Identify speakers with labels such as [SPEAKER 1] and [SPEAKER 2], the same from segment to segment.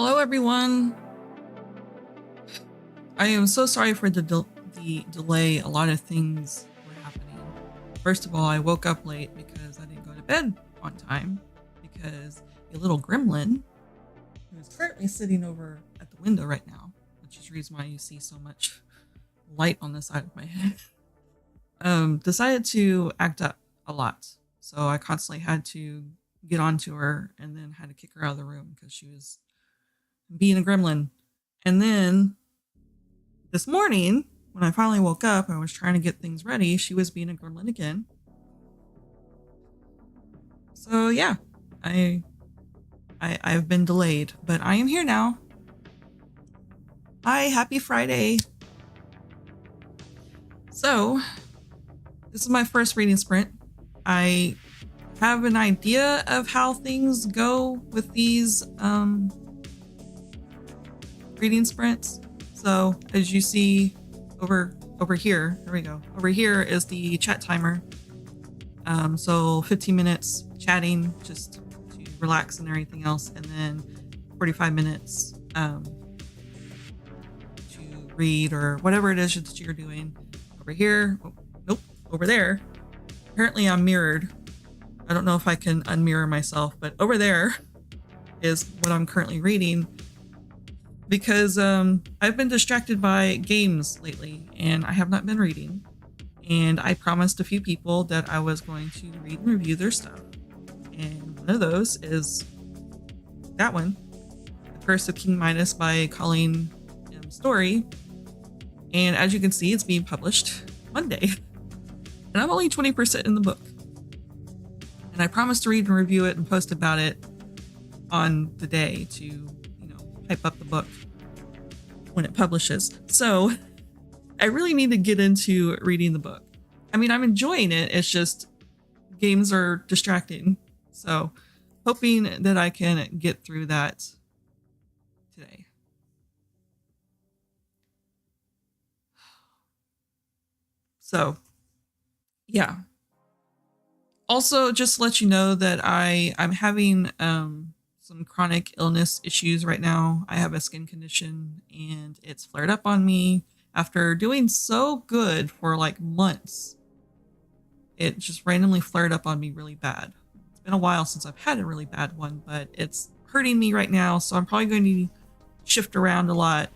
[SPEAKER 1] Hello, everyone. I am so sorry for the delay. A lot of things were happening. First of all, I woke up late because I didn't go to bed on time because a little gremlin who is currently sitting over at the window right now, which is the reason why you see so much light on the side of my head, decided to act up a lot. So I constantly had to get onto her and then had to kick her out of the room because she was being a gremlin. And then this morning, when I finally woke up and I was trying to get things ready, she was being a gremlin again. So yeah, I've been delayed, but I am here now. Hi, happy Friday. So this is my first reading sprint. I have an idea of how things go with these reading sprints. So as you see over here, there we go. Over here is the chat timer. So 15 minutes chatting just to relax and everything else, and then 45 minutes to read or whatever it is that you're doing. Over here, nope, over there. Apparently I'm mirrored. I don't know if I can unmirror myself, but over there is what I'm currently reading because I've been distracted by games lately and I have not been reading. And I promised a few people that I was going to read and review their stuff. And one of those is that one, The Curse of King Midas by Colleen M. Story. And as you can see, it's being published Monday. And I'm only 20% in the book. And I promised to read and review it and post about it on the day to, hype up the book when it publishes. So I really need to get into reading the book. I mean, I'm enjoying it. It's just games are distracting. So hoping that I can get through that today. So yeah. Also, just to let you know that I'm having some chronic illness issues right now. I have a skin condition and it's flared up on me after doing so good for like months. It just randomly flared up on me really bad. It's been a while since I've had a really bad one, but it's hurting me right now. So I'm probably going to shift around a lot.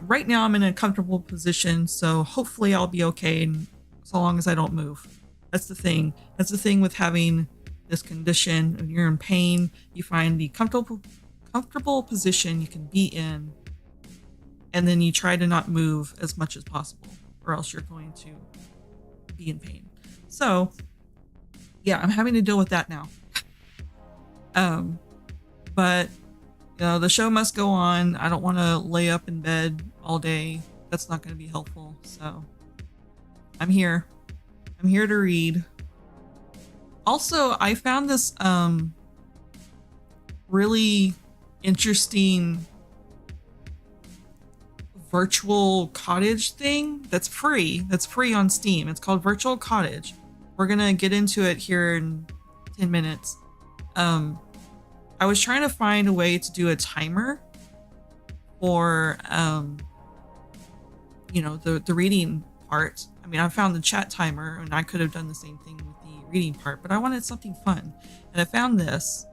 [SPEAKER 1] Right now I'm in a comfortable position. So hopefully I'll be okay. And so long as I don't move. That's the thing. That's the thing with having this condition. When you're in pain, you find the comfortable position you can be in, and then you try to not move as much as possible, or else you're going to be in pain. So, yeah, I'm having to deal with that now. But the show must go on. I don't want to lay up in bed all day. That's not going to be helpful. So, I'm here. I'm here to read. Also, I found this really interesting virtual cottage thing that's free. That's free on Steam. It's called Virtual Cottage. We're gonna get into it here in 10 minutes. I was trying to find a way to do a timer for the reading part. I mean, I found the chat timer and I could have done the same thing with the reading part, but I wanted something fun. And I found this,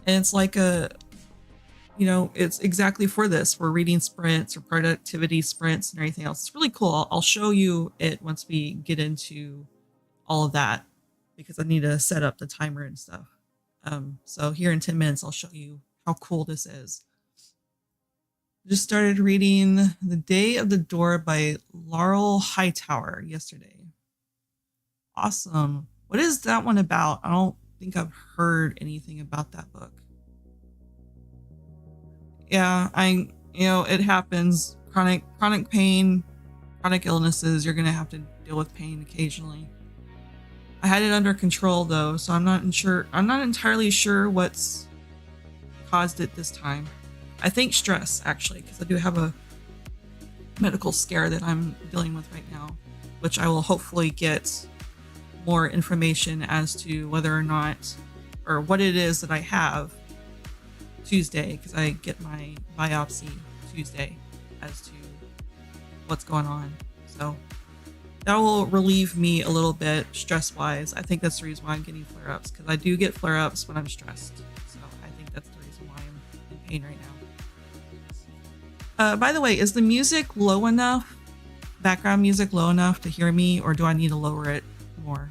[SPEAKER 1] and it's like it's exactly for this, for reading sprints or productivity sprints and everything else. It's really cool. I'll show you it once we get into all of that because I need to set up the timer and stuff. So here in 10 minutes, I'll show you how cool this is. Just started reading The Day of the Door by Laurel Hightower yesterday. Awesome. What is that one about? I don't think I've heard anything about that book. Yeah, it happens. Chronic pain, chronic illnesses, you're going to have to deal with pain occasionally. I had it under control though, so I'm not entirely sure what's caused it this time. I think stress, actually, because I do have a medical scare that I'm dealing with right now, which I will hopefully get more information as to whether or not, or what it is that I have Tuesday because I get my biopsy Tuesday as to what's going on. So that will relieve me a little bit stress-wise. I think that's the reason why I'm getting flare-ups, because I do get flare-ups when I'm stressed. So I think that's the reason why I'm in pain right now. By the way, is the music low enough? Background music low enough to hear me, or do I need to lower it more?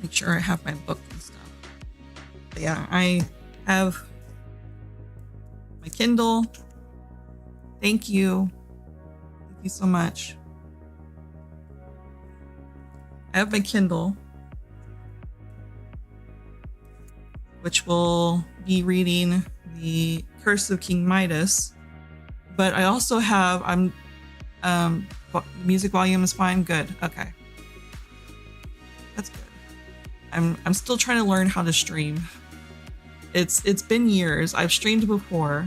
[SPEAKER 1] Make sure I have my book and stuff. But yeah, I have my Kindle. Thank you. Thank you so much. I have my Kindle, which will be reading The Curse of King Midas. But I also have, music volume is fine. Good. Okay. That's good. I'm still trying to learn how to stream. It's been years. I've streamed before.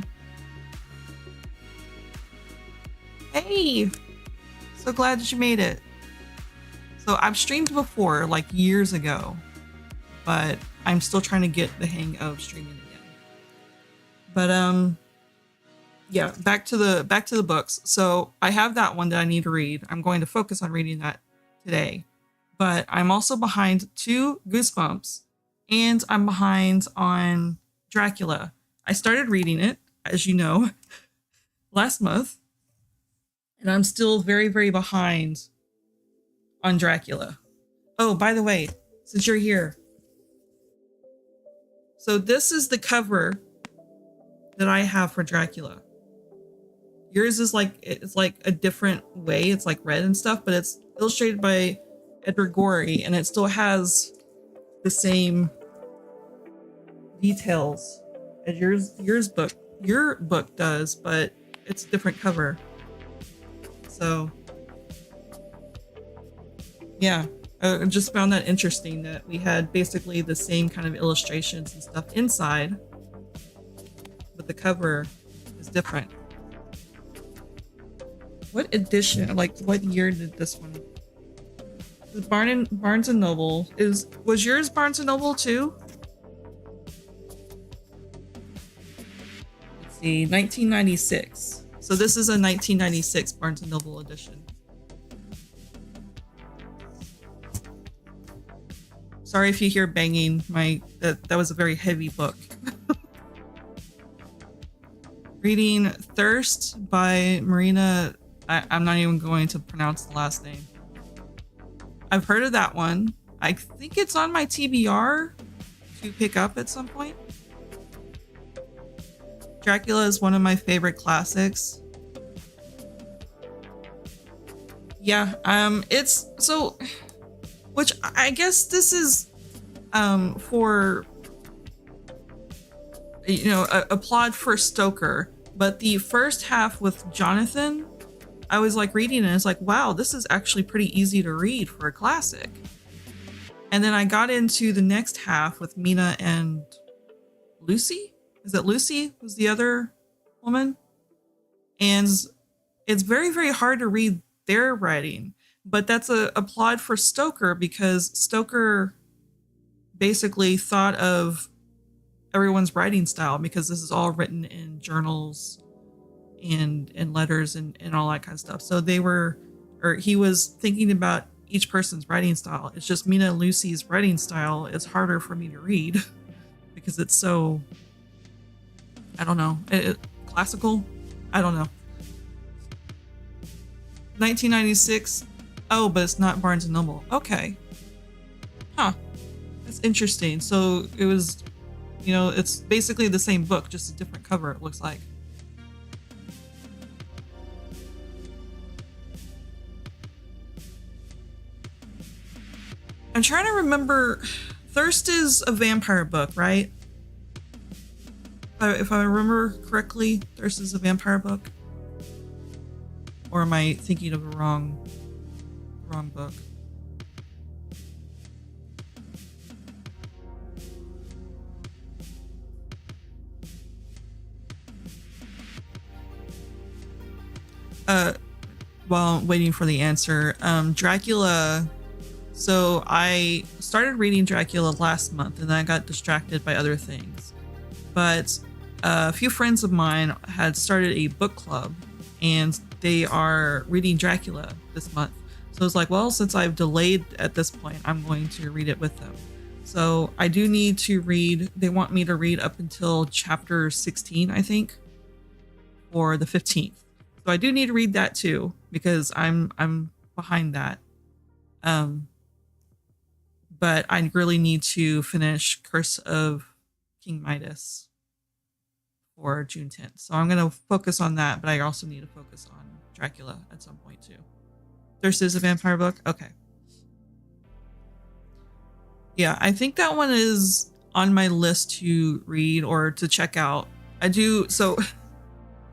[SPEAKER 1] Hey, so glad that you made it. So I've streamed before, like years ago, but I'm still trying to get the hang of streaming again. But yeah, back to the books. So I have that one that I need to read. I'm going to focus on reading that today. But I'm also behind 2 Goosebumps, and I'm behind on Dracula. I started reading it, as you know, last month. And I'm still very, very behind on Dracula. Oh, by the way, since you're here. So this is the cover that I have for Dracula. Yours is like, it's like a different way. It's like red and stuff, but it's illustrated by Edward Gorey, and it still has the same details as your book does, but it's a different cover. So yeah, I just found that interesting that we had basically the same kind of illustrations and stuff inside, but the cover is different. What edition, like what year did this one? Barnes and Noble. Was yours Barnes and Noble too? Let's see, 1996. So this is a 1996 Barnes & Noble edition. Sorry if you hear banging. That was a very heavy book. Reading Thirst by Marina. I'm not even going to pronounce the last name. I've heard of that one. I think it's on my TBR to pick up at some point. Dracula is one of my favorite classics. Yeah, it's so, which I guess this is for, you know, a plot for Stoker, but the first half with Jonathan, I was like reading it and it's like, wow, this is actually pretty easy to read for a classic. And then I got into the next half with Mina and Lucy. Is it Lucy was the other woman? And it's very, very hard to read their writing, but that's a plot for Stoker, because Stoker basically thought of everyone's writing style, because this is all written in journals and letters and all that kind of stuff. So he was thinking about each person's writing style. It's just Mina and Lucy's writing style is harder for me to read because it's so, I don't know, classical? I don't know. 1996. Oh, but it's not Barnes & Noble. Okay. Huh. That's interesting. So it was, you know, it's basically the same book, just a different cover, it looks like. I'm trying to remember. Thirst is a vampire book, right? If I remember correctly, Thirst is a vampire book. Or am I thinking of the wrong book? While I'm waiting for the answer, Dracula So I started reading Dracula last month and then I got distracted by other things. But a few friends of mine had started a book club and they are reading Dracula this month. So it's like, well, since I've delayed at this point, I'm going to read it with them. So I do need to read, they want me to read up until chapter 16, I think, for the 15th. So I do need to read that too, because I'm behind that. But I really need to finish Curse of King Midas for June 10th. So I'm going to focus on that, but I also need to focus on Dracula at some point too. Thirst is a vampire book? Okay. Yeah, I think that one is on my list to read or to check out. I do, so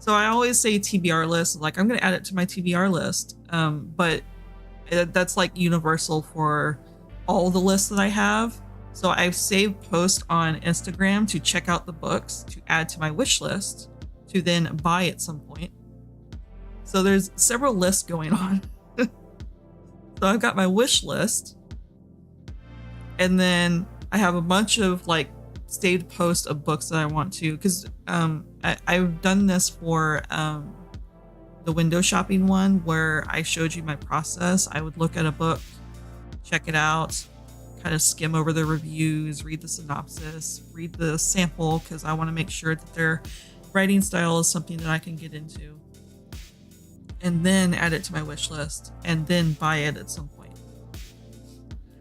[SPEAKER 1] I always say TBR list, like I'm going to add it to my TBR list. But that's like universal for all the lists that I have. So I've saved posts on Instagram to check out the books to add to my wish list to then buy at some point. So there's several lists going on. So I've got my wish list, and then I have a bunch of like saved posts of books that I want to, because I've done this for the window shopping one where I showed you my process. I would look at a book, check it out, kind of skim over the reviews, read the synopsis, read the sample, because I want to make sure that their writing style is something that I can get into, and then add it to my wish list and then buy it at some point.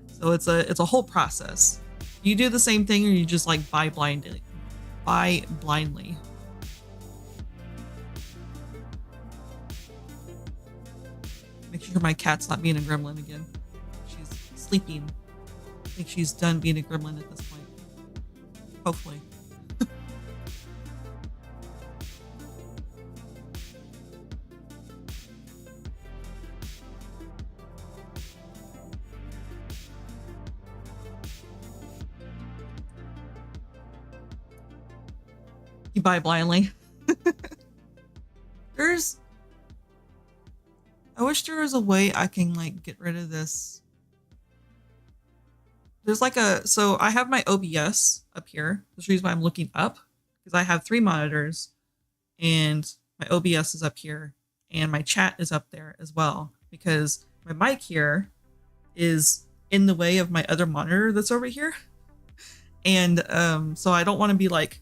[SPEAKER 1] So it's a whole process. You do the same thing, or you just like buy blindly. Make sure my cat's not being a gremlin again. She's sleeping. I think she's done being a gremlin at this point. Hopefully. You buy blindly. I wish there was a way I can like get rid of this. There's like so I have my OBS up here. That's the reason why I'm looking up, because I have 3 monitors and my OBS is up here and my chat is up there as well, because my mic here is in the way of my other monitor that's over here. And so I don't want to be like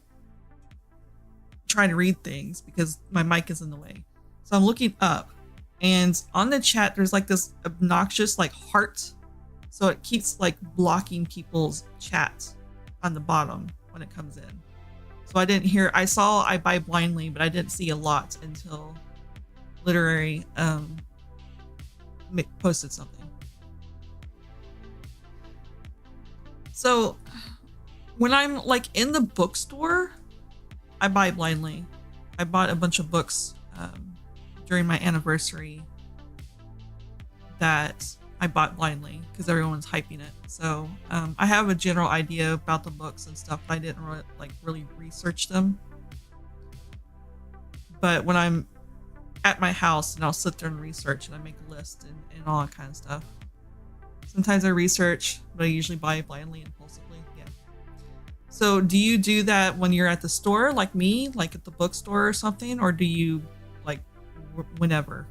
[SPEAKER 1] trying to read things because my mic is in the way. So I'm looking up, and on the chat there's like this obnoxious like heart, so it keeps like blocking people's chat on the bottom when it comes in. So I saw I buy blindly, but I didn't see a lot until Literary posted something. So when I'm like in the bookstore, I buy blindly. I bought a bunch of books during my anniversary that I bought blindly because everyone's hyping it. So I have a general idea about the books and stuff, but I didn't really research them. But when I'm at my house, and I'll sit there and research, and I make a list and all that kind of stuff. Sometimes I research, but I usually buy blindly, impulsively. Yeah. So do you do that when you're at the store, like me, like at the bookstore or something, or do you like whenever?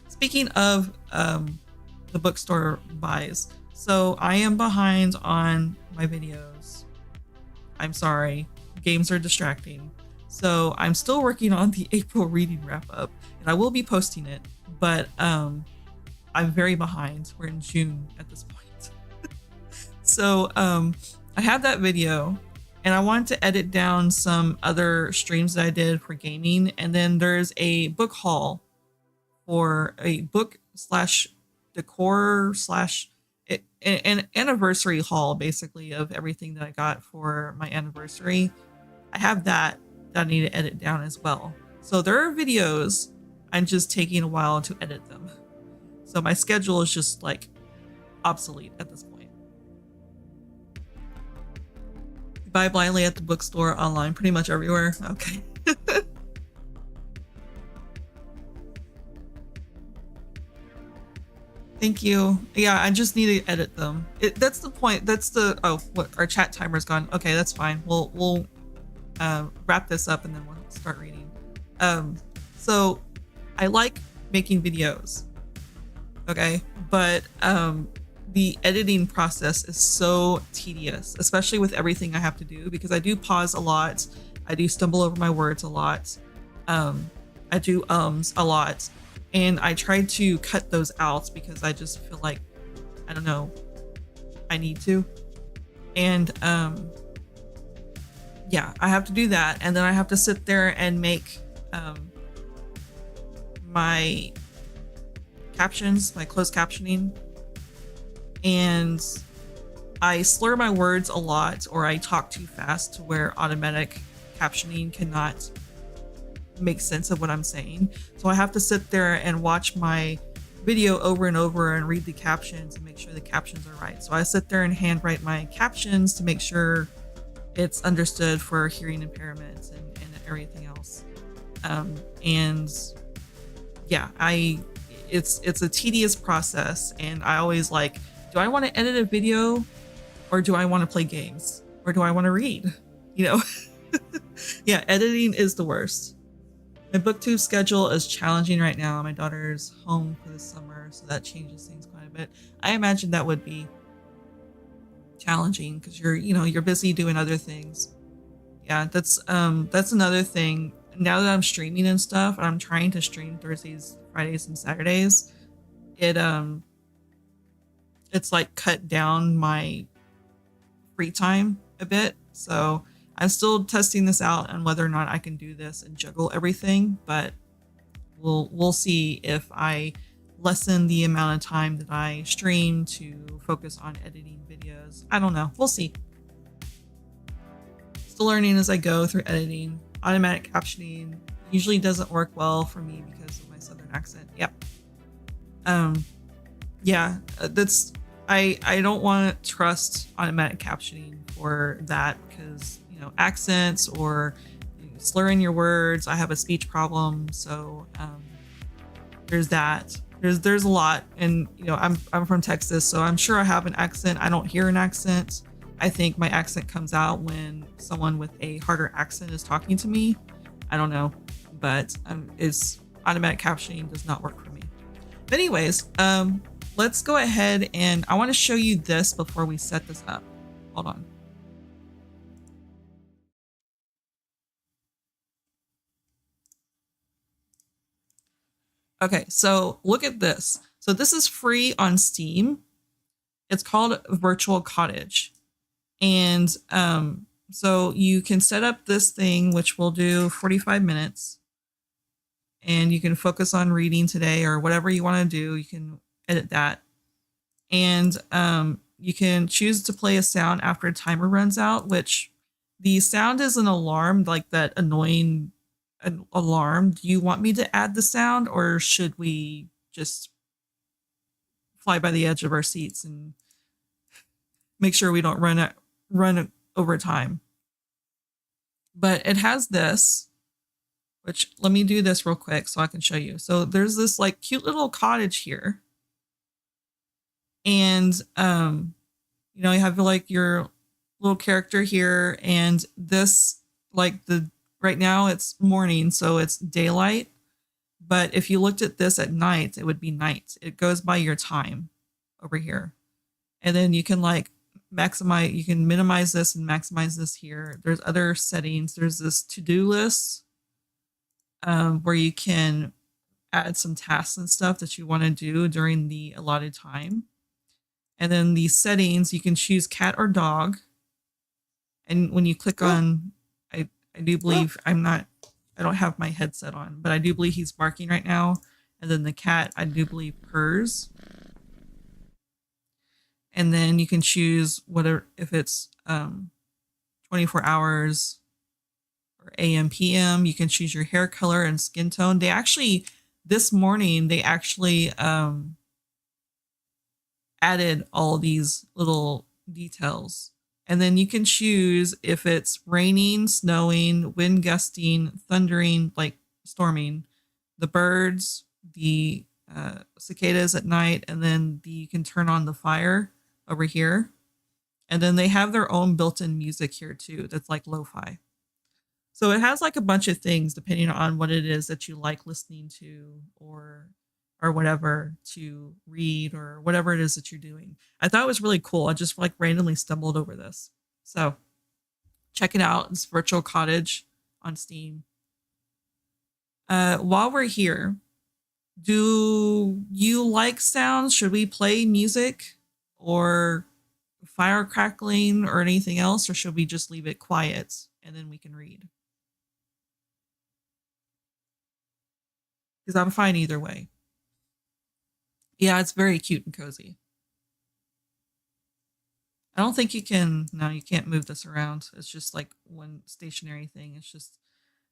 [SPEAKER 1] Speaking of the bookstore buys, so I am behind on my videos. I'm sorry, games are distracting. So I'm still working on the April reading wrap up, and I will be posting it, but I'm very behind. We're in June at this point. So I have that video, and I wanted to edit down some other streams that I did for gaming, and then there's a book haul for a book / decor / an anniversary haul, basically, of everything that I got for my anniversary. I have that I need to edit down as well. So there are videos, I'm just taking a while to edit them. So my schedule is just like obsolete at this point. Buy blindly at the bookstore, online, pretty much everywhere. Okay. Thank you. Yeah, I just need to edit them. That's the point. That's the what our chat timer's gone. Okay, that's fine. We'll wrap this up and then we'll start reading. Um, so I like making videos. Okay, but the editing process is so tedious, especially with everything I have to do because I do pause a lot. I do stumble over my words a lot. I do a lot. And I try to cut those out because I just feel like, I don't know, I need to. And yeah, I have to do that. And then I have to sit there and make my captions, my closed captioning. And I slur my words a lot, or I talk too fast to where automatic captioning cannot make sense of what I'm saying. So I have to sit there and watch my video over and over and read the captions and make sure the captions are right. So I sit there and handwrite my captions to make sure it's understood for hearing impairments and everything else. And yeah, it's a tedious process, and I always like, do I want to edit a video, or do I want to play games, or do I want to read? You know, yeah, editing is the worst. My booktube schedule is challenging right now. My daughter's home for the summer, so that changes things quite a bit. I imagine that would be challenging because you're busy doing other things. Yeah, that's another thing. Now that I'm streaming and stuff, and I'm trying to stream Thursdays, Fridays, and Saturdays, it's like cut down my free time a bit. So I'm still testing this out on whether or not I can do this and juggle everything, but we'll see if I lessen the amount of time that I stream to focus on editing videos. I don't know. We'll see. Still learning as I go through editing. Automatic captioning usually doesn't work well for me because of my southern accent. Yep. Yeah, that's I don't want to trust automatic captioning for that because accents or slurring your words. I have a speech problem, so there's that. There's a lot, and I'm from Texas, so I'm sure I have an accent. I don't hear an accent. I think my accent comes out when someone with a harder accent is talking to me. I don't know, but it's automatic captioning does not work for me. But anyways, let's go ahead, and I want to show you this before we set this up. Hold on. Okay, so look at this. So this is free on Steam. It's called Virtual Cottage. And so you can set up this thing, which will do 45 minutes. And you can focus on reading today or whatever you want to do. You can edit that. And you can choose to play a sound after a timer runs out, which the sound is an alarm, like that annoying alarm. Do you want me to add the sound, or should we just fly by the edge of our seats and make sure we don't run over time? But it has this, which let me do this real quick so I can show you. So there's this like cute little cottage here. And you have like your little character here, and this like right now it's morning, so it's daylight. But if you looked at this at night, it would be night. It goes by your time over here. And then you can like maximize, you can minimize this and maximize this here. There's other settings. There's this to-do list where you can add some tasks and stuff that you want to do during the allotted time. And then the settings, you can choose cat or dog. And when you click on, I do believe I don't have my headset on, but I do believe he's barking right now. And then the cat, I do believe, purrs. And then you can choose whether, if it's 24 hours or AM, PM. You can choose your hair color and skin tone. This morning, they actually added all these little details. And then you can choose if it's raining, snowing, wind gusting, thundering, like storming, the birds, the cicadas at night, and then you can turn on the fire over here. And then they have their own built-in music here too. That's like lo-fi. So it has like a bunch of things depending on what it is that you like listening to or whatever to read or whatever it is that you're doing. I thought it was really cool. I just like randomly stumbled over this. So check it out. It's Virtual Cottage on Steam. While we're here, do you like sounds? Should we play music or fire crackling or anything else, or should we just leave it quiet and then we can read? Because I'm fine either way. Yeah, it's very cute and cozy. I don't think you can, no, you can't move this around. It's just like one stationary thing. It's just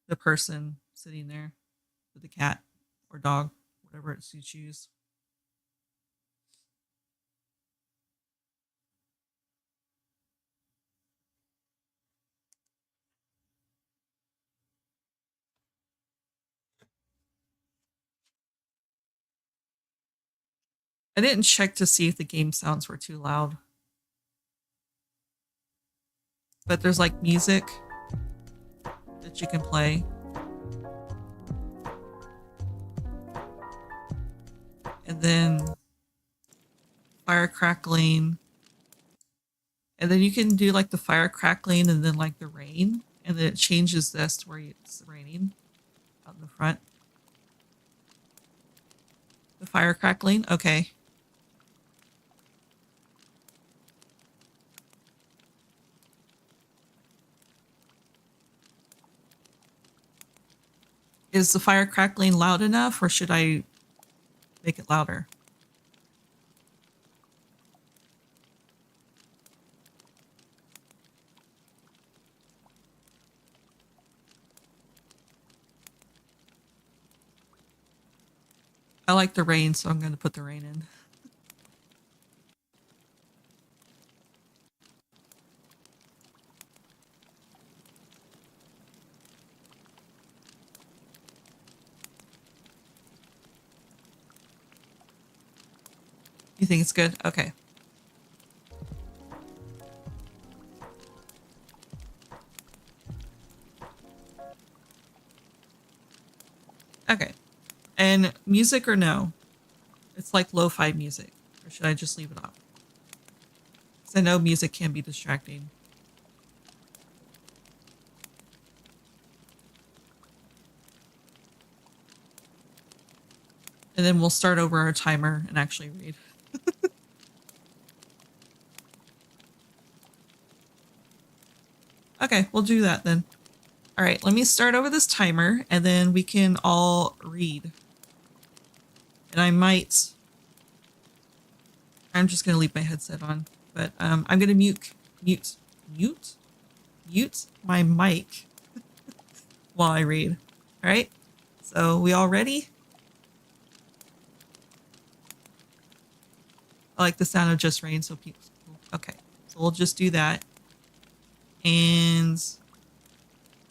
[SPEAKER 1] the person sitting there with the cat or dog, whatever it's you choose. I didn't check to see if the game sounds were too loud. But there's like music that you can play. And then fire crackling. And then you can do like the fire crackling and then like the rain. And then it changes this to where it's raining out in the front. The fire crackling, okay. Is the fire crackling loud enough or should I make it louder? I like the rain, so I'm going to put the rain in. You think it's good? Okay. Okay. And music or no? It's like lo-fi music. Or should I just leave it off? Because I know music can be distracting. And then we'll start over our timer and actually read. Okay, we'll do that then. All right, let me start over this timer and then we can all read. And I'm just going to leave my headset on, but I'm going to mute my mic while I read. All right, so we all ready? I like the sound of just rain, so people, okay, so we'll just do that. And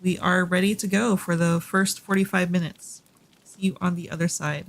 [SPEAKER 1] we are ready to go for the first 45 minutes. See you on the other side.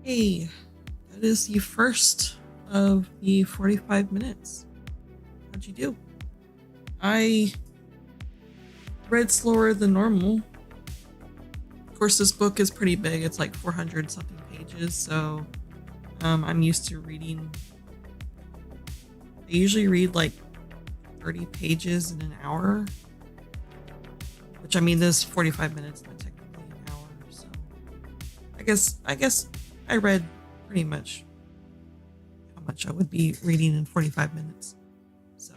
[SPEAKER 1] Hey, that is the first of the 45 minutes. How'd you do? I read slower than normal. Of course, this book is pretty big. It's like 400 something pages, so I'm used to reading. I usually read like 30 pages in an hour, which I mean, this 45 minutes, not technically an hour, so I guess I read pretty much how much I would be reading in 45 minutes, so,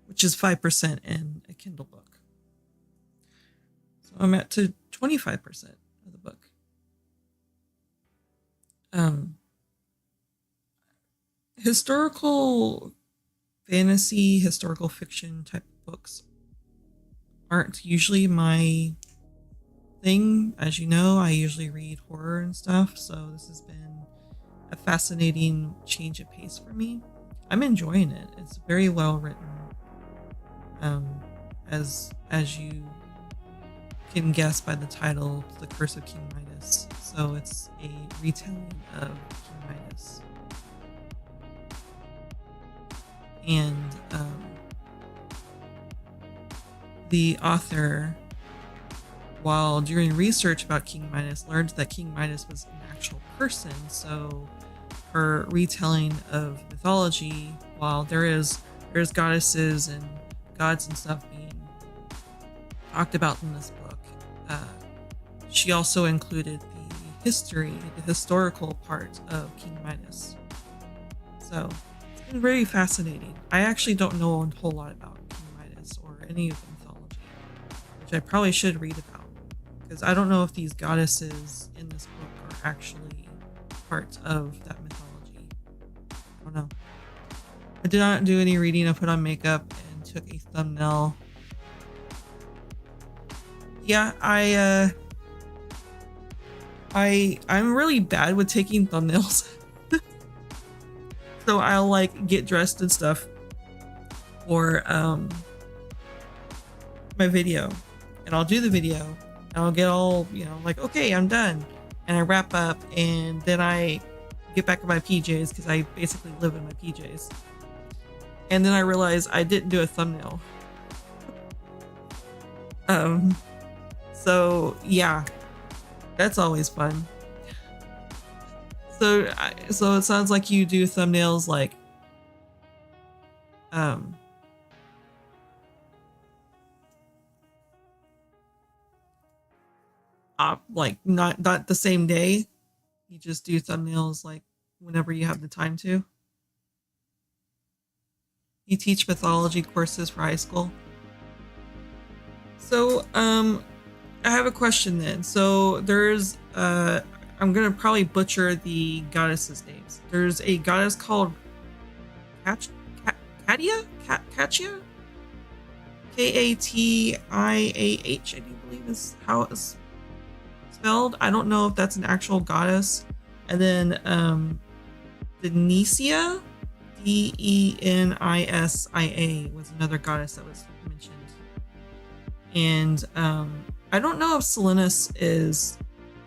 [SPEAKER 1] which is 5% in a Kindle book. So I'm at to 25% of the book. Historical fantasy, historical fiction type of books aren't usually my thing. As you know, I usually read horror and stuff, so this has been a fascinating change of pace for me. I'm enjoying it. It's very well written. As you can guess by the title, The Curse of King Midas. So it's a retelling of King Midas. And the author, while doing research about King Midas, learned that King Midas was an actual person. So her retelling of mythology, while there's goddesses and gods and stuff being talked about in this book, she also included the historical part of King Midas. So it's been very fascinating. I actually don't know a whole lot about King Midas or any of the mythology, which I probably should read about, because I don't know if these goddesses in this book are actually part of that mythology. I don't know. I did not do any reading. I put on makeup and took a thumbnail. Yeah, I'm really bad with taking thumbnails. So I'll like get dressed and stuff for my video, and I'll do the video and I'll get all, like, okay, I'm done, and I wrap up, and then I get back in my PJs, because I basically live in my PJs, and then I realize I didn't do a thumbnail. So yeah, that's always fun. So it sounds like you do thumbnails like like not the same day. You just do thumbnails like whenever you have the time to. You teach mythology courses for high school. So I have a question then. So there's I'm gonna probably butcher the goddesses' names. There's a goddess called Katia? Katia? Katiah, I do believe is how it's spelled. I don't know if that's an actual goddess. And then Denisia, Denisia, was another goddess that was mentioned. And I don't know if Silenus is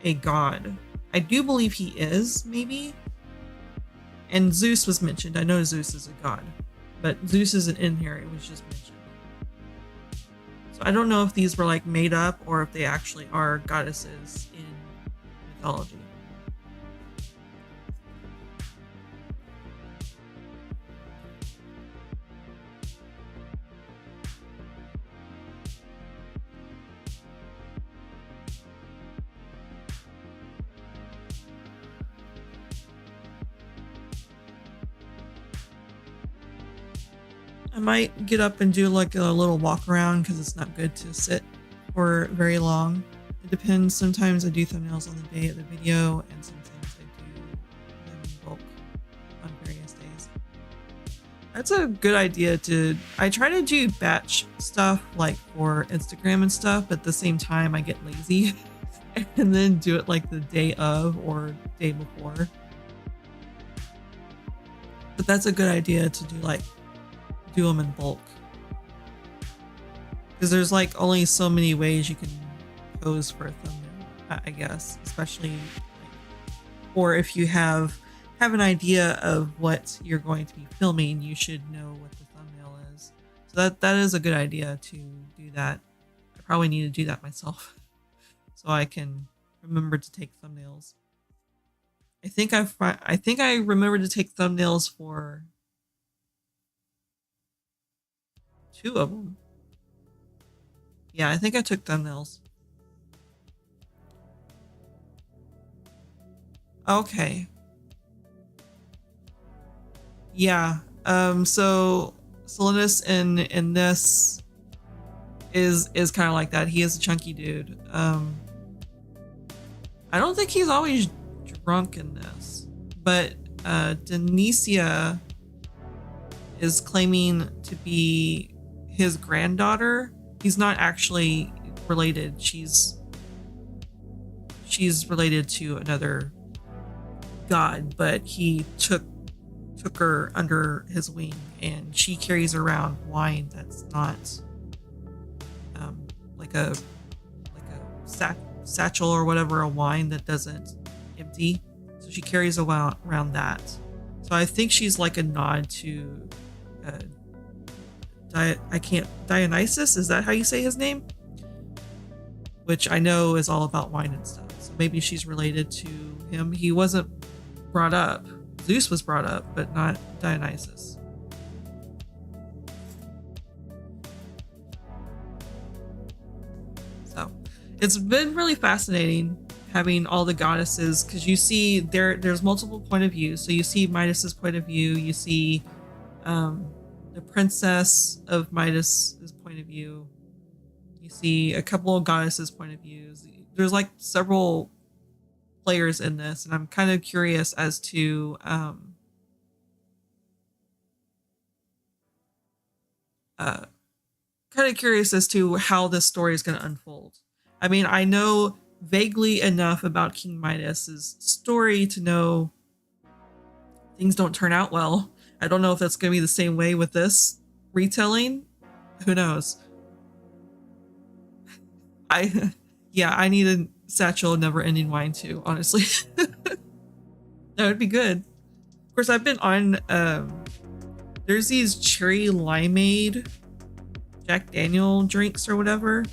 [SPEAKER 1] a god. I do believe he is, maybe. And Zeus was mentioned. I know Zeus is a god, but Zeus isn't in here. It was just mentioned. So I don't know if these were like made up or if they actually are goddesses in mythology. I might get up and do like a little walk around, because it's not good to sit for very long. It depends. Sometimes I do thumbnails on the day of the video, and sometimes I do them in bulk on various days. That's a good idea. I try to do batch stuff like for Instagram and stuff, but at the same time I get lazy and then do it like the day of or day before. But that's a good idea to do them in bulk, because there's like only so many ways you can pose for a thumbnail, I guess, especially like or if you have an idea of what you're going to be filming, you should know what the thumbnail is. So that is a good idea to do that. I probably need to do that myself so I can remember to take thumbnails. I think I remember to take thumbnails for 2 of them. Yeah, I think I took thumbnails. Okay. Yeah. So Salinas in this is kind of like that. He is a chunky dude. I don't think he's always drunk in this, but Denicia is claiming to be his granddaughter. He's not actually related. She's related to another god, but he took her under his wing, and she carries around wine that's not like a satchel or whatever, a wine that doesn't empty. So she carries around that. So I think she's like a nod to Dionysus. Is that how you say his name? Which I know is all about wine and stuff. So maybe she's related to him. He wasn't brought up. Zeus was brought up, but not Dionysus. So it's been really fascinating having all the goddesses, because you see there's multiple point of views. So you see Midas's point of view, you see the princess of Midas's point of view, you see a couple of goddesses' point of views. There's like several players in this, and I'm kind of curious as to how this story is going to unfold. I mean, I know vaguely enough about King Midas's story to know things don't turn out well. I don't know if that's going to be the same way with this retelling. Who knows? I yeah, I need a satchel never ending wine too, honestly. That would be good. Of course, I've been on there's these cherry limeade Jack Daniel drinks or whatever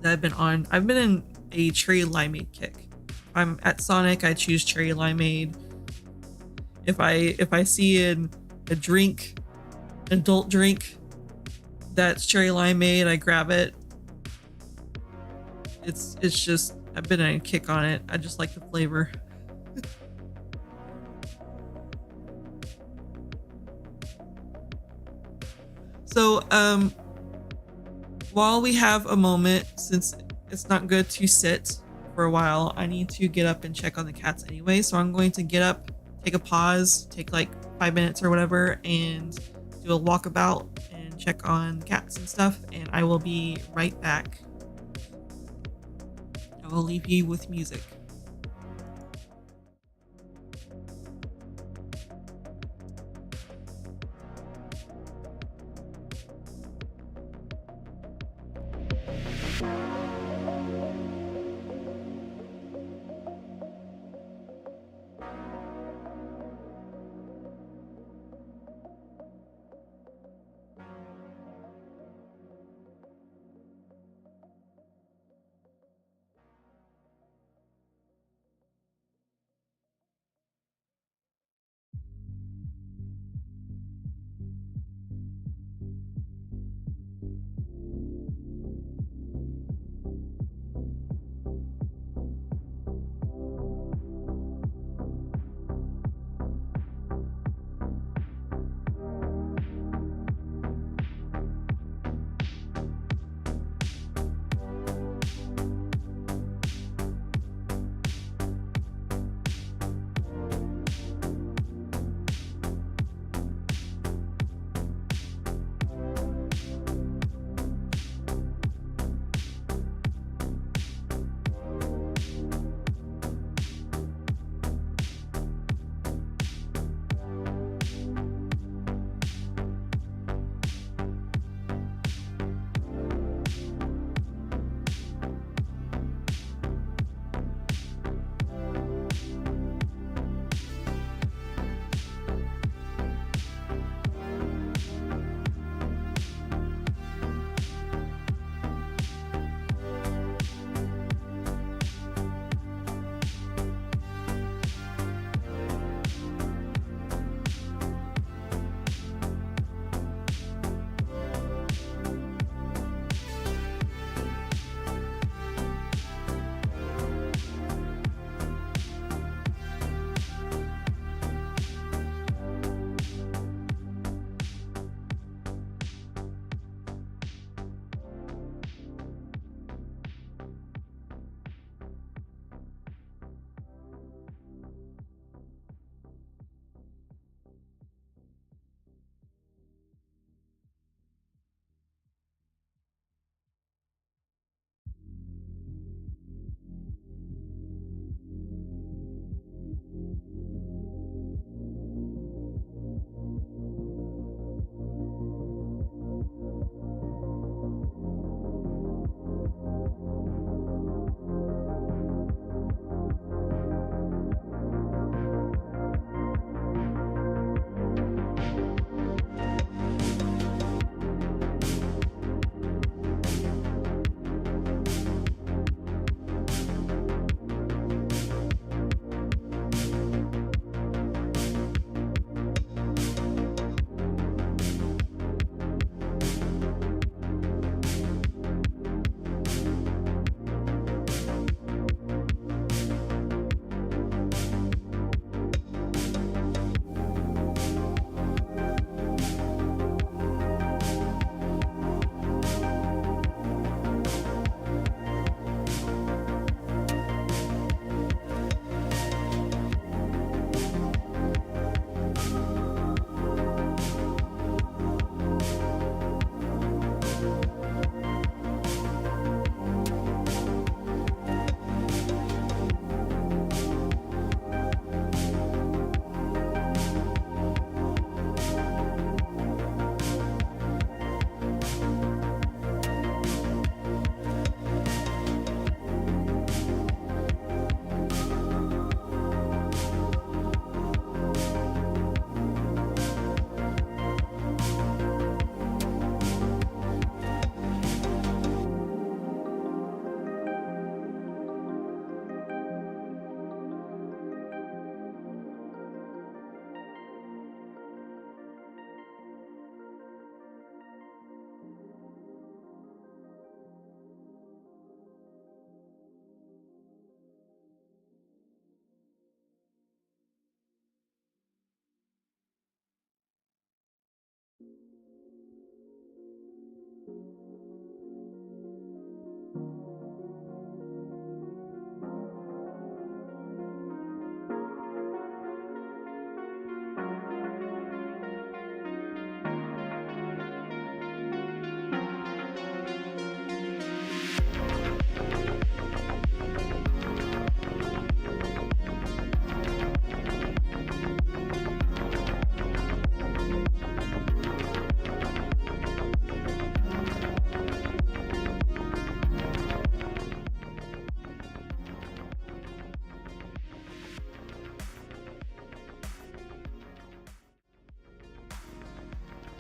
[SPEAKER 1] that I've been on. I've been in a cherry limeade kick. I'm at Sonic, I choose cherry limeade. If I see a drink, adult drink that's cherry limeade, I grab it. It's just, I've been on a kick on it. I just like the flavor. So while we have a moment, since it's not good to sit for a while, I need to get up and check on the cats anyway. So I'm going to get up, take a pause, take like 5 minutes or whatever, and do a walkabout and check on the cats and stuff. And I will be right back. I will leave you with music.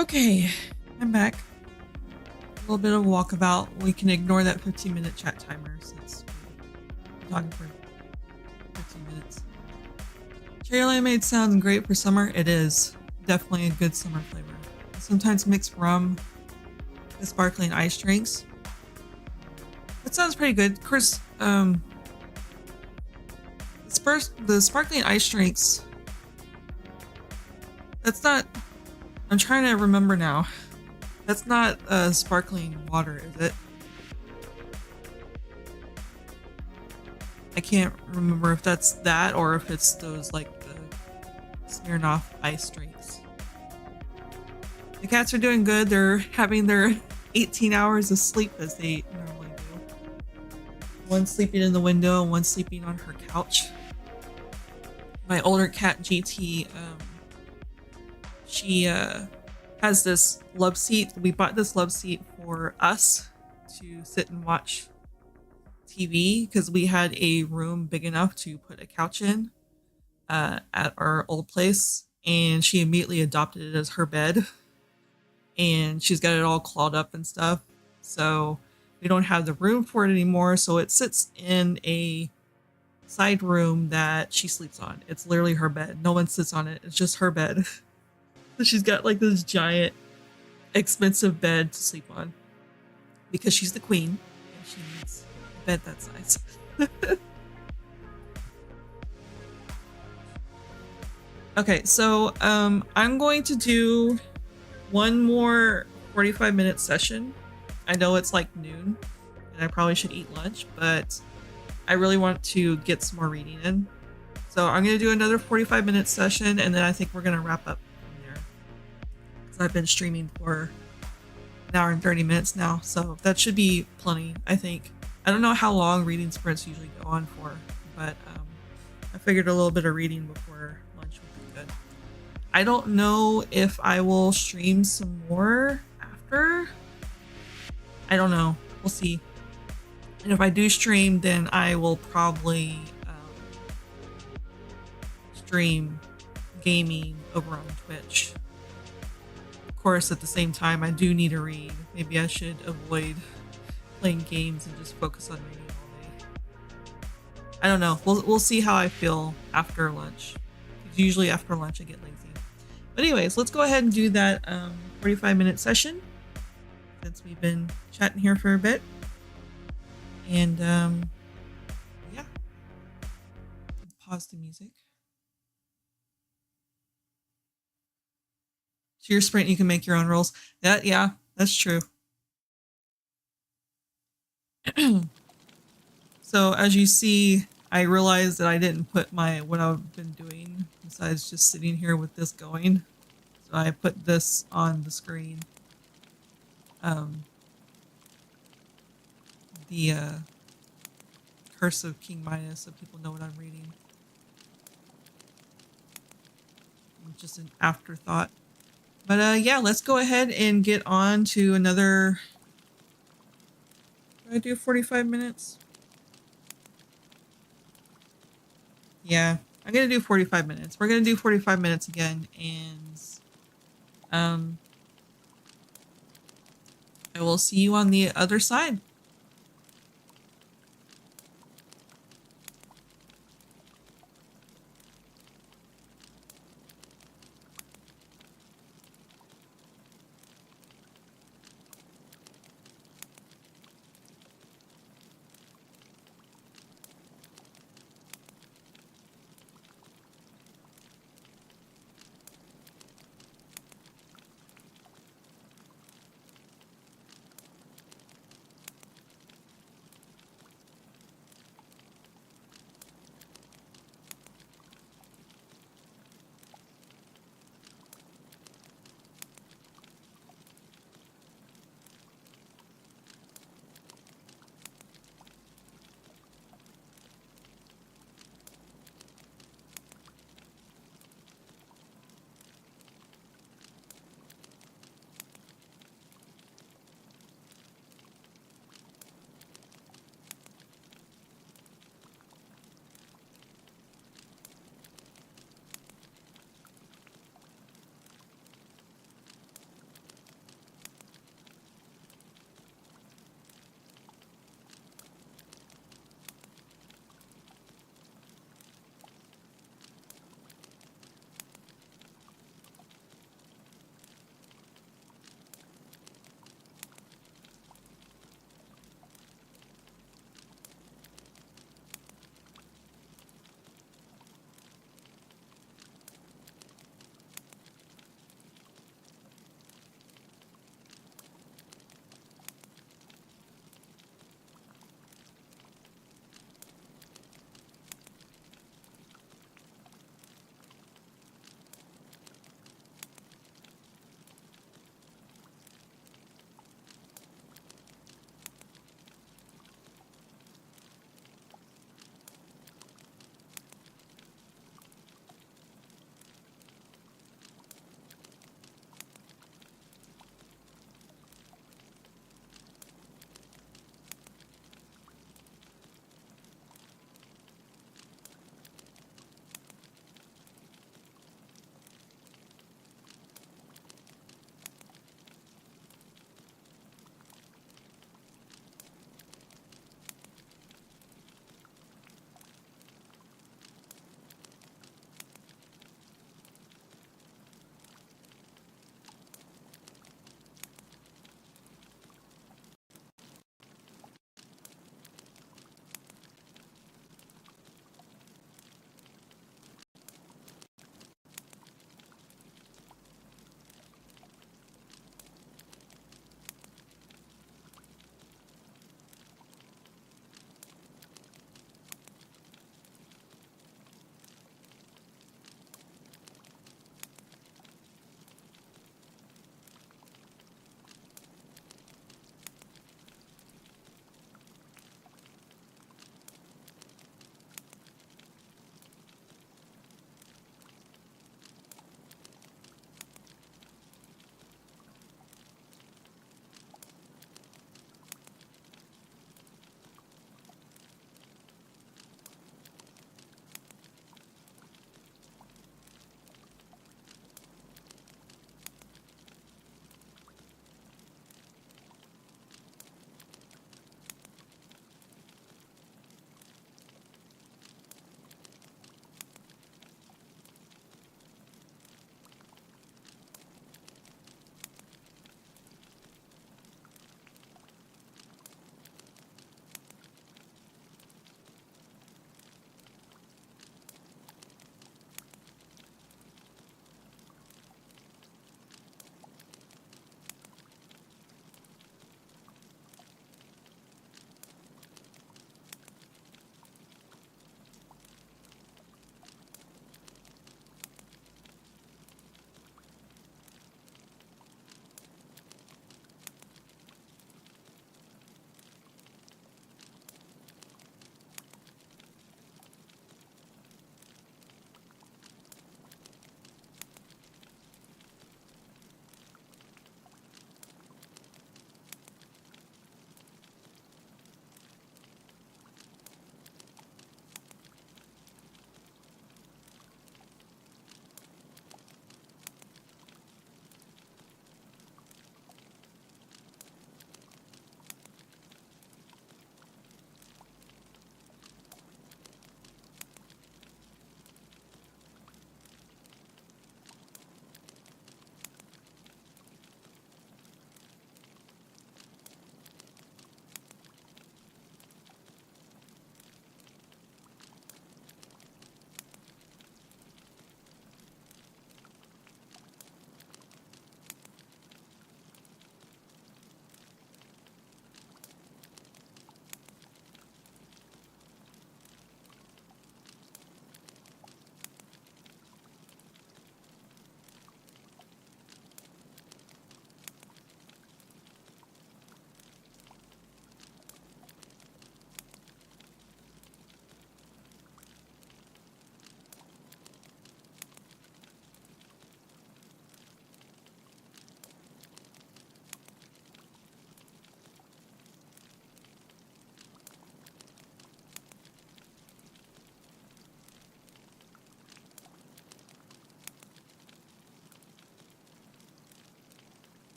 [SPEAKER 1] Okay, I'm back. A little bit of walkabout. We can ignore that 15-minute chat timer since we're talking for 15 minutes. Cherry lemonade sounds great for summer. It is definitely a good summer flavor. I sometimes mix rum with sparkling ice drinks. That sounds pretty good. Of course, the sparkling ice drinks. That's not. I'm trying to remember now. That's not sparkling water, is it? I can't remember if that's that or if it's those like the Smirnoff ice drinks. The cats are doing good. They're having their 18 hours of sleep as they normally do. One's sleeping in the window and one's sleeping on her couch. My older cat GT, she has this love seat. We bought this love seat for us to sit and watch TV because we had a room big enough to put a couch in at our old place, and she immediately adopted it as her bed, and she's got it all clawed up and stuff. So we don't have the room for it anymore, so it sits in a side room that she sleeps on. It's literally her bed. No one sits on it. It's just her bed. So she's got like this giant expensive bed to sleep on because she's the queen and she needs a bed that size. Okay, so I'm going to do one more 45-minute session. I know it's like noon and I probably should eat lunch, but I really want to get some more reading in. So I'm going to do another 45-minute session and then I think we're going to wrap up from there. Because I've been streaming for an hour and 30 minutes now, so that should be plenty, I think. I don't know how long reading sprints usually go on for, but I figured a little bit of reading before lunch would be good. I don't know if I will stream some more after. I don't know. We'll see. And if I do stream, then I will probably stream gaming over on Twitch. Of course, at the same time, I do need to read. Maybe I should avoid playing games and just focus on reading all day. I don't know. We'll see how I feel after lunch. Because usually after lunch I get lazy. But anyways, let's go ahead and do that 45-minute session since we've been chatting here for a bit. And yeah, pause the music. So your sprint, you can make your own rules. Yeah, that's true. So as you see, I realized that I didn't put what I've been doing besides just sitting here with this going. So I put this on the screen. The Curse of King Midas, so people know what I'm reading. Just an afterthought. But yeah, let's go ahead and get on to another. Do I do 45 minutes? Yeah, I'm gonna do 45 minutes. We're gonna do 45 minutes again, and I will see you on the other side.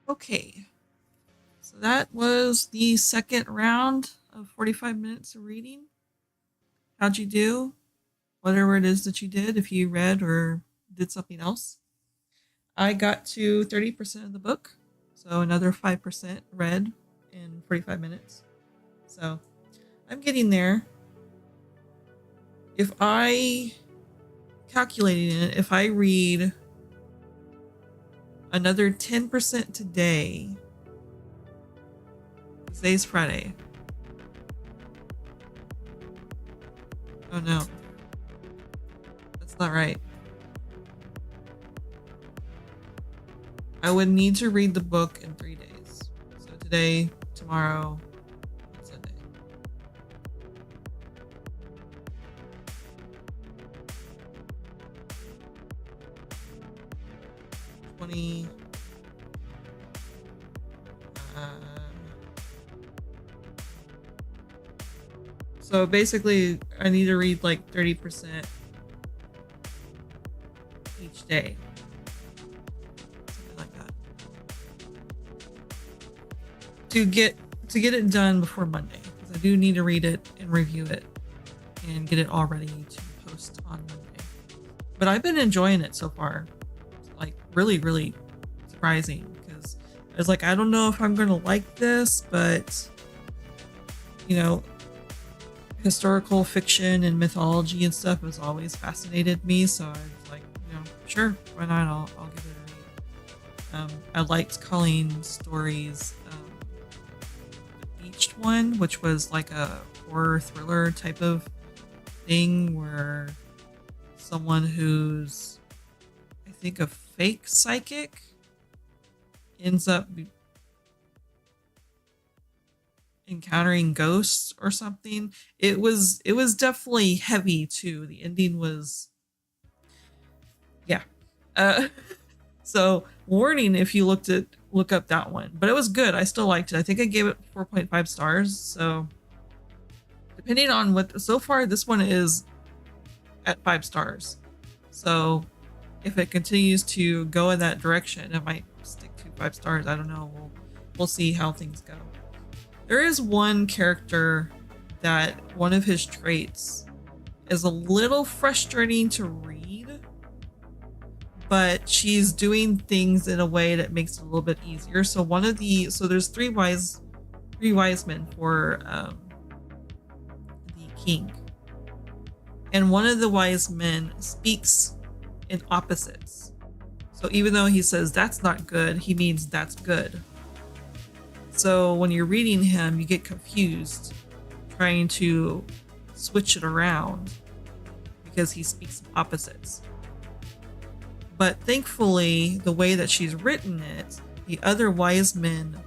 [SPEAKER 1] Okay. So that was the second round of 45 minutes of reading. How'd you do? Whatever it is that you did, if you read or did something else. I got to 30% of the book, so another 5% read in 45 minutes. So I'm getting there. If I calculating it, if I read another 10% today, today's Friday. Oh no, that's not right. I would need to read the book in 3 days. So today, tomorrow, and Sunday. So basically, I need to read like 30% each day. Something like that. To get it done before Monday. Because I do need to read it and review it and get it all ready to post on Monday. But I've been enjoying it so far. It's like really, really surprising. Because I was like, I don't know if I'm going to like this, but you know, historical fiction and mythology and stuff has always fascinated me, so I was like, sure, why not? I'll give it a read. I liked calling stories the Beached one, which was like a horror thriller type of thing where someone who's, I think, a fake psychic ends up encountering ghosts or something. It was definitely heavy too. The ending was, yeah. So warning if you look up that one, but it was good. I still liked it. I think I gave it 4.5 stars. So depending on what, so far this one is at 5 stars. So if it continues to go in that direction, it might stick to 5 stars. I don't know. We'll see how things go. There is one character that one of his traits is a little frustrating to read, but she's doing things in a way that makes it a little bit easier. So there's three wise men for the king, and one of the wise men speaks in opposites. So even though he says that's not good, he means that's good. So when you're reading him, you get confused trying to switch it around because he speaks opposites. But thankfully, the way that she's written it, the other wise men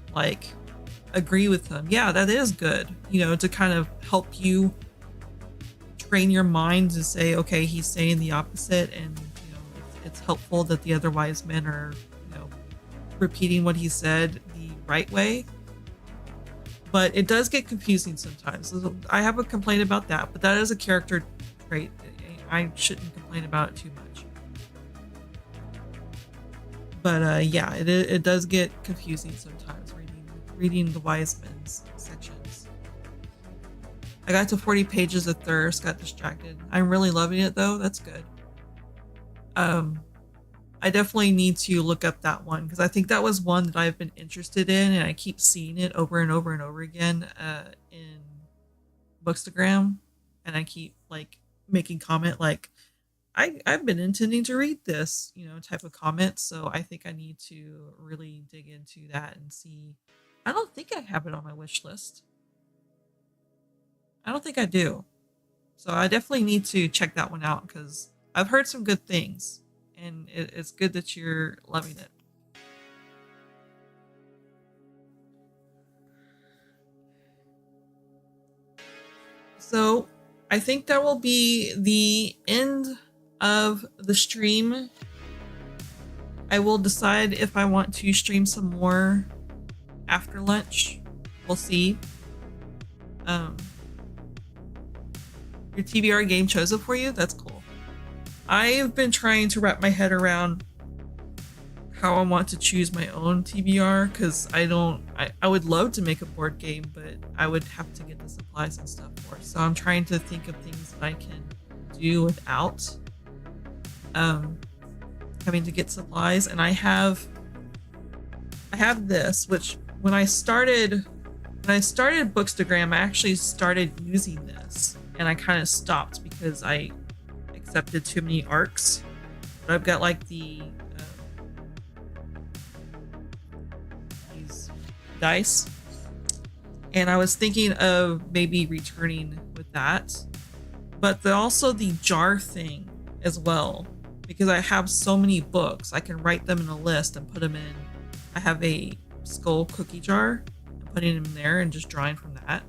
[SPEAKER 1] agree with him. Yeah, that is good, to kind of help you train your mind to say, okay, he's saying the opposite, and it's helpful that the other wise men are repeating what he said the right way. But it does get confusing sometimes. I have a complaint about that, but that is a character trait. I shouldn't complain about it too much. But yeah, it does get confusing sometimes reading the wise men's sections. I got to 40 pages of Thirst, got distracted. I'm really loving it though. That's good. I definitely need to look up that one because I think that was one that I've been interested in, and I keep seeing it over and over and over again in Bookstagram, and I keep making comment I've been intending to read this, type of comment. So I think I need to really dig into that and see. I don't think I have it on my wish list. I don't think I do. So I definitely need to check that one out because I've heard some good things. And it's good that you're loving it. So I think that will be the end of the stream. I will decide if I want to stream some more after lunch. We'll see. Your TBR game chose it for you? That's cool. I've been trying to wrap my head around how I want to choose my own TBR, because I would love to make a board game, but I would have to get the supplies and stuff for it. So I'm trying to think of things that I can do without having to get supplies. And I have this, which when I started Bookstagram, I actually started using this, and I kind of stopped because I accepted too many arcs. But I've got like these dice, and I was thinking of maybe returning with that, but also the jar thing as well, because I have so many books. I can write them in a list and put them in. I have a skull cookie jar, and putting them there and just drawing from that.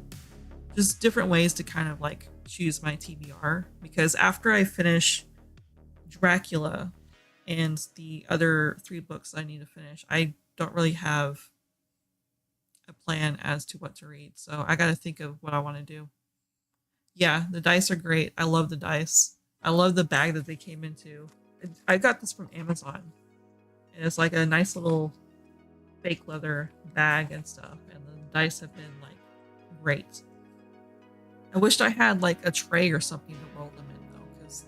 [SPEAKER 1] Just different ways to kind of like choose my TBR, because after I finish Dracula and the other 3 books I need to finish, I don't really have a plan as to what to read. So I got to think of what I want to do. Yeah, the dice are great. I love the dice. I love the bag that they came into. I got this from Amazon, and it's like a nice little fake leather bag and stuff, and the dice have been like great. I wished I had like a tray or something to roll them in though, because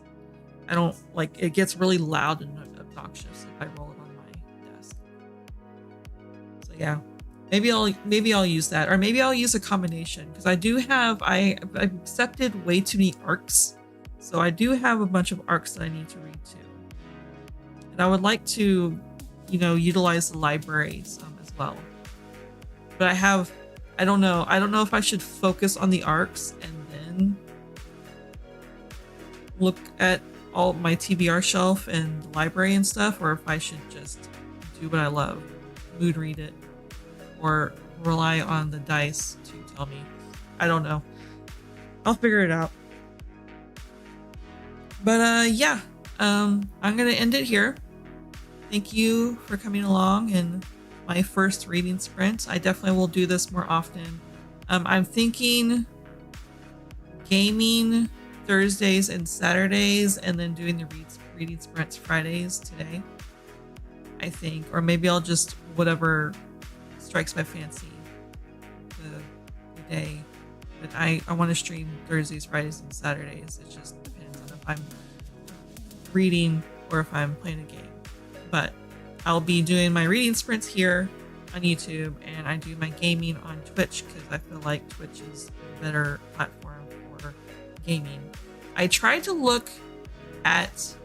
[SPEAKER 1] I don't like, it gets really loud and obnoxious if I roll it on my desk. So yeah, maybe I'll use that, or maybe I'll use a combination, because I've accepted way too many arcs, so I do have a bunch of arcs that I need to read too, and I would like to, utilize the library some as well. But I don't know if I should focus on the arcs and then look at all my TBR shelf and the library and stuff, or if I should just do what I love, mood read it, or rely on the dice to tell me. I don't know. I'll figure it out. But yeah, I'm gonna end it here. Thank you for coming along in my first reading sprint. I definitely will do this more often. I'm thinking gaming Thursdays and Saturdays, and then doing the reading sprints Fridays today, I think. Or maybe I'll just whatever strikes my fancy the day. But I want to stream Thursdays, Fridays, and Saturdays. It just depends on if I'm reading or if I'm playing a game. But I'll be doing my reading sprints here on YouTube, and I do my gaming on Twitch, because I feel like Twitch is a better platform for gaming. I tried to look at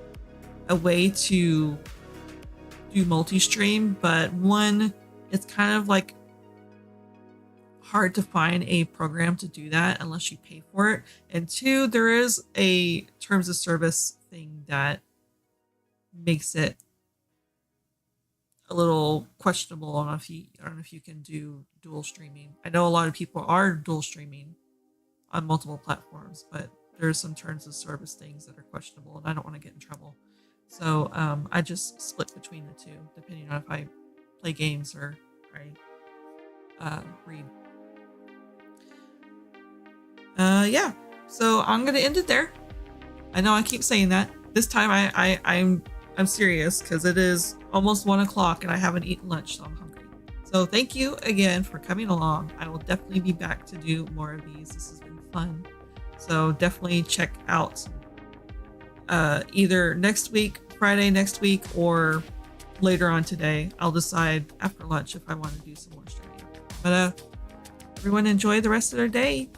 [SPEAKER 1] a way to do multi-stream, but one, it's kind of like hard to find a program to do that unless you pay for it, and 2, there is a terms of service thing that makes it a little questionable. I don't know if you can do dual streaming. I know a lot of people are dual streaming on multiple platforms, but there's some terms of service things that are questionable, and I don't want to get in trouble. So I just split between the 2, depending on if I play games or I read. Yeah, so I'm gonna end it there. I know I keep saying that. This time I'm serious, because it is almost 1 o'clock and I haven't eaten lunch, so I'm hungry. So thank you again for coming along. I will definitely be back to do more of these. This has been fun. So definitely check out either next week, Friday next week, or later on today. I'll decide after lunch if I want to do some more streaming. But everyone enjoy the rest of their day.